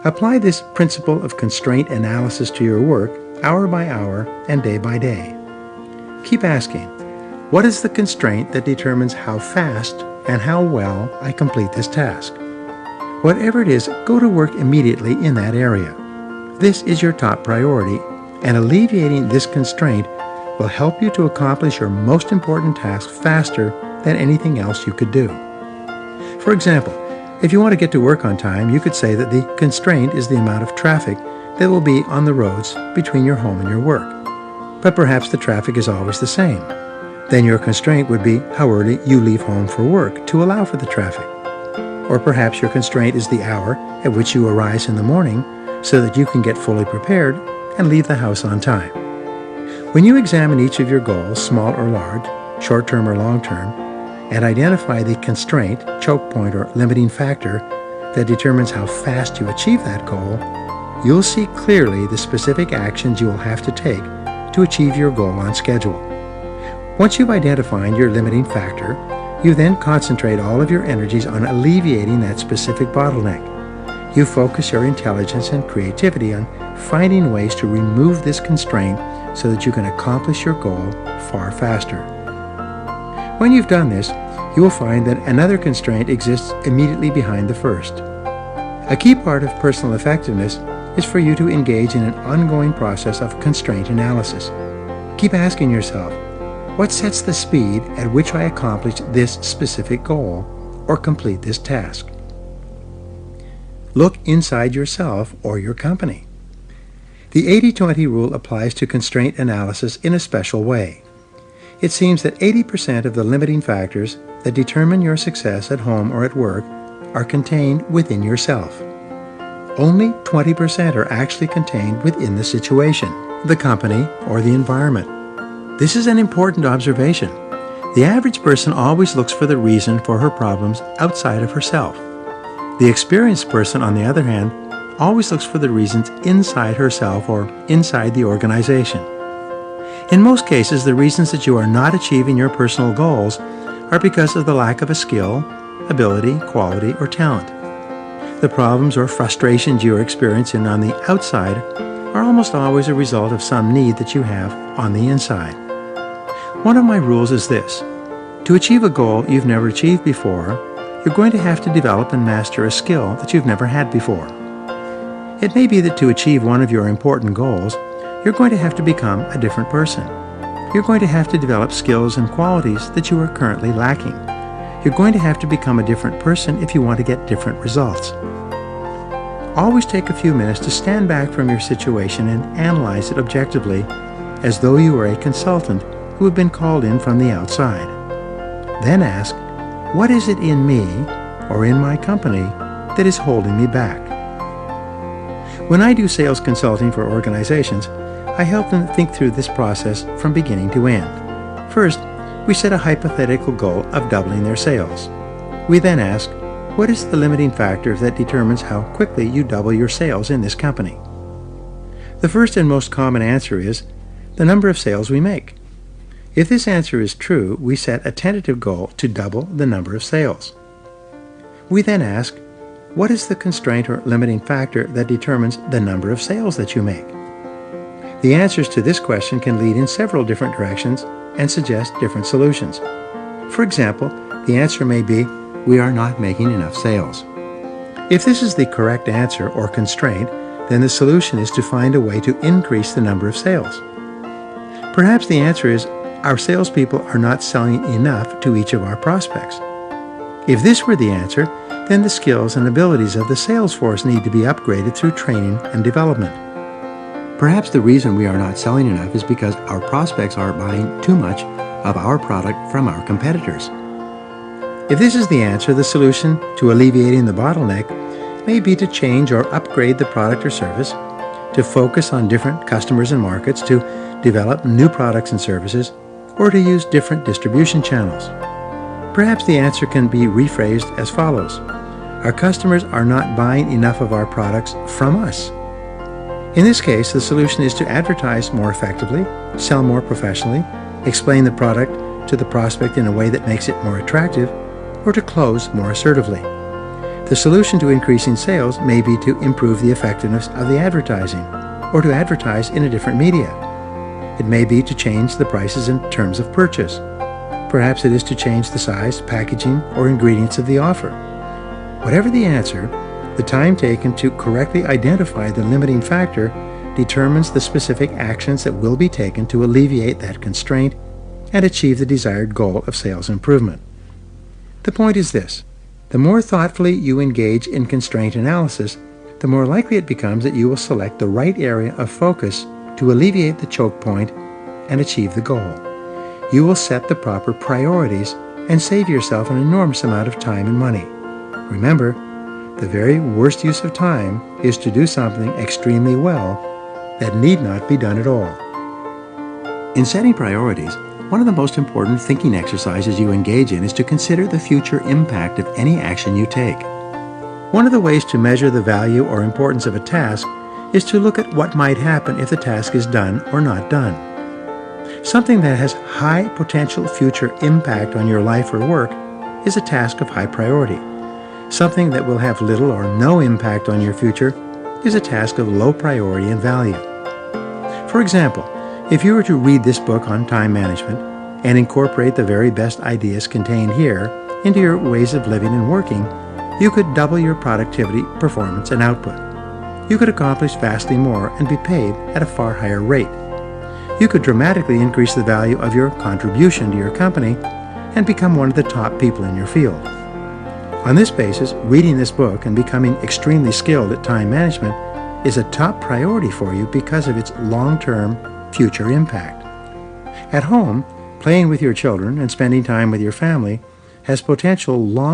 Apply this principle of constraint analysis to your work hour by hour and day by day. Keep asking, what is the constraint that determines how fast and how well I complete this task? Whatever it is, go to work immediately in that area. This is your top priority, and alleviating this constraint will help you to accomplish your most important task faster than anything else you could do. For example, if you want to get to work on time, you could say that the constraint is the amount of traffic that will be on the roads between your home and your work. But perhaps the traffic is always the same. Then your constraint would be how early you leave home for work to allow for the traffic. Or perhaps your constraint is the hour at which you arise in the morning so that you can get fully prepared and leave the house on time. When you examine each of your goals, small or large, short-term or long-term, and identify the constraint, choke point, or limiting factor that determines how fast you achieve that goal, you'll see clearly the specific actions you will have to take to achieve your goal on schedule. Once you've identified your limiting factor, you then concentrate all of your energies on alleviating that specific bottleneck. You focus your intelligence and creativity on finding ways to remove this constraint so that you can accomplish your goal far faster. When you've done this, you will find that another constraint exists immediately behind the first. A key part of personal effectiveness is for you to engage in an ongoing process of constraint analysis. Keep asking yourself, what sets the speed at which I accomplish this specific goal or complete this task? Look inside yourself or your company. The 80-20 rule applies to constraint analysis in a special way. It seems that 80% of the limiting factors that determine your success at home or at work are contained within yourself. Only 20% are actually contained within the situation, the company, or the environment. This is an important observation. The average person always looks for the reason for her problems outside of herself. The experienced person, on the other hand, always looks for the reasons inside herself or inside the organization. In most cases, the reasons that you are not achieving your personal goals are because of the lack of a skill, ability, quality, or talent. The problems or frustrations you are experiencing on the outside are almost always a result of some need that you have on the inside. One of my rules is this: to achieve a goal you've never achieved before, you're going to have to develop and master a skill that you've never had before. It may be that to achieve one of your important goals, you're going to have to become a different person. You're going to have to develop skills and qualities that you are currently lacking. You're going to have to become a different person if you want to get different results. Always take a few minutes to stand back from your situation and analyze it objectively, as though you were a consultant who had been called in from the outside. Then ask, what is it in me or in my company that is holding me back? When I do sales consulting for organizations, I help them think through this process from beginning to end. First, we set a hypothetical goal of doubling their sales. We then ask, what is the limiting factor that determines how quickly you double your sales in this company? The first and most common answer is the number of sales we make. If this answer is true, we set a tentative goal to double the number of sales. We then ask, what is the constraint or limiting factor that determines the number of sales that you make? The answers to this question can lead in several different directions and suggest different solutions. For example, the answer may be, we are not making enough sales. If this is the correct answer or constraint, then the solution is to find a way to increase the number of sales. Perhaps the answer is, our salespeople are not selling enough to each of our prospects. If this were the answer, then the skills and abilities of the sales force need to be upgraded through training and development. Perhaps the reason we are not selling enough is because our prospects are buying too much of our product from our competitors. If this is the answer, the solution to alleviating the bottleneck may be to change or upgrade the product or service, to focus on different customers and markets, to develop new products and services, or to use different distribution channels. Perhaps the answer can be rephrased as follows: our customers are not buying enough of our products from us. In this case, the solution is to advertise more effectively, sell more professionally, explain the product to the prospect in a way that makes it more attractive, or to close more assertively. The solution to increasing sales may be to improve the effectiveness of the advertising, or to advertise in a different media. It may be to change the prices and terms of purchase. Perhaps it is to change the size, packaging, or ingredients of the offer. Whatever the answer, the time taken to correctly identify the limiting factor determines the specific actions that will be taken to alleviate that constraint and achieve the desired goal of sales improvement. The point is this: the more thoughtfully you engage in constraint analysis, the more likely it becomes that you will select the right area of focus to alleviate the choke point and achieve the goal. You will set the proper priorities and save yourself an enormous amount of time and money. Remember, the very worst use of time is to do something extremely well that need not be done at all. In setting priorities, one of the most important thinking exercises you engage in is to consider the future impact of any action you take. One of the ways to measure the value or importance of a task is to look at what might happen if the task is done or not done. Something that has high potential future impact on your life or work is a task of high priority. Something that will have little or no impact on your future is a task of low priority and value. For example, if you were to read this book on time management and incorporate the very best ideas contained here into your ways of living and working, you could double your productivity, performance, and output. You could accomplish vastly more and be paid at a far higher rate. You could dramatically increase the value of your contribution to your company and become one of the top people in your field. On this basis, reading this book and becoming extremely skilled at time management is a top priority for you because of its long-term future impact. At home, playing with your children and spending time with your family has potential long